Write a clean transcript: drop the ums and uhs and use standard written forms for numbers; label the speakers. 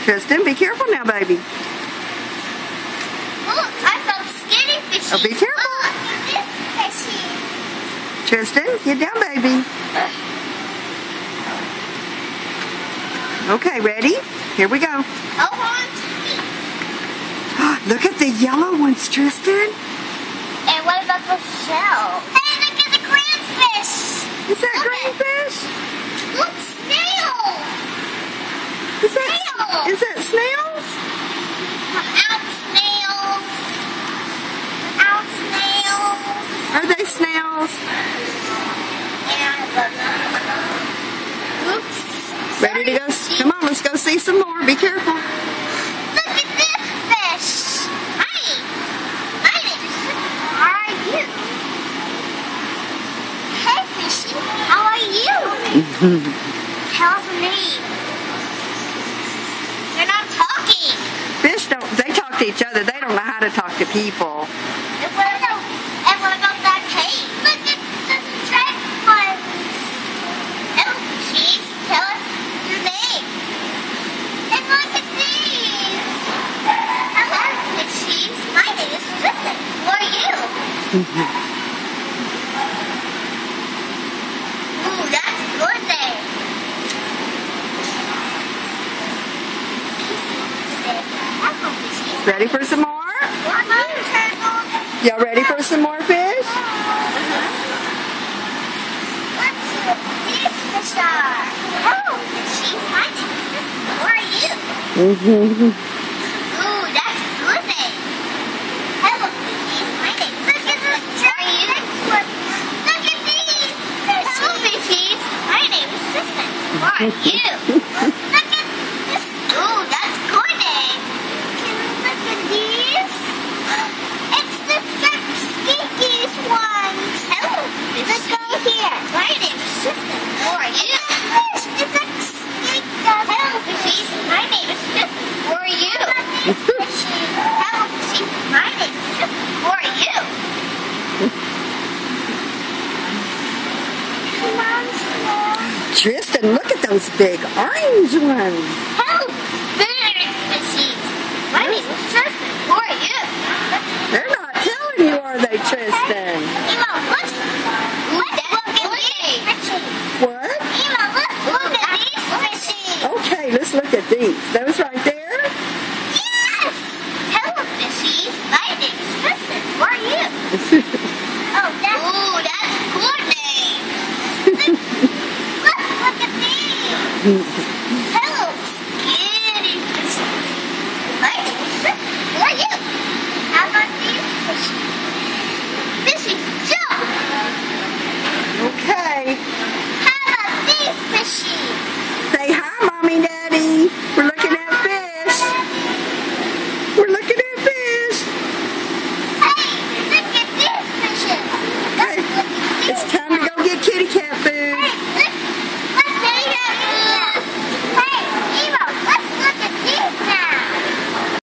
Speaker 1: Tristan, be careful now, baby.
Speaker 2: Look, I found skinny fishies.
Speaker 1: Oh, be careful.
Speaker 2: Oh, look at this fishy.
Speaker 1: Tristan, get down, baby. Okay, ready? Here we go.
Speaker 2: Oh, on to me.
Speaker 1: Look at the yellow ones, Tristan.
Speaker 2: And what about the shell? Hey, look at the crayfish.
Speaker 1: Is that greenfish?
Speaker 2: Look, snails.
Speaker 1: Is that snails?
Speaker 2: Out snails. Out snails.
Speaker 1: Are they snails?
Speaker 2: Yeah, oops.
Speaker 1: Ready to go? Come on, let's go see some more. Be careful.
Speaker 2: Look at this fish. Hi. My name is Tristan. How are you? Hey, fishy. How are you? Tell us a name. They're not talking.
Speaker 1: Fish they talk to each other. They don't know how to talk to people.
Speaker 2: And what about that cave? Look at the striped ones. Hello, fishies. Tell us your name. And look at these. Hello, fishies. My name is Tristan. Who are you? Ooh, that's a good name. Hello, fishies.
Speaker 1: Ready for some more?
Speaker 2: Come on, turtles.
Speaker 1: Y'all ready for some more fish?
Speaker 2: Let's see what these fish are. Hello, fishies. My name is Tristan. Who are you? Ooh, that's a good name. Hello, fishies. My name is Tristan. Who are you? Look at these fishies. Hello, fishies. My name is Tristan. Who are you? Look at this. Ooh, that's a good name. Can we look at these? It's the skinkiest ones. Hello, fishies. Let's go here. My name is Tristan. Who are you? It's a skink. Hello, fishies. My name is Tristan. Who are you? Hello, fishies. My name is Tristan. Who are you? Come on, Snail.
Speaker 1: Tristan, look at those big orange ones.
Speaker 2: Hello, big fishies. My name is Tristan. Who are you?
Speaker 1: They're not telling you, are they, Tristan?
Speaker 2: Ema, let's look at these fishies.
Speaker 1: What?
Speaker 2: Ema, let's look at these fishies.
Speaker 1: Okay, let's look at these. Those right there?
Speaker 2: Yes! Hello, fishies. My name is Tristan. Who are you? Oh, that's a good name. Let's look at these.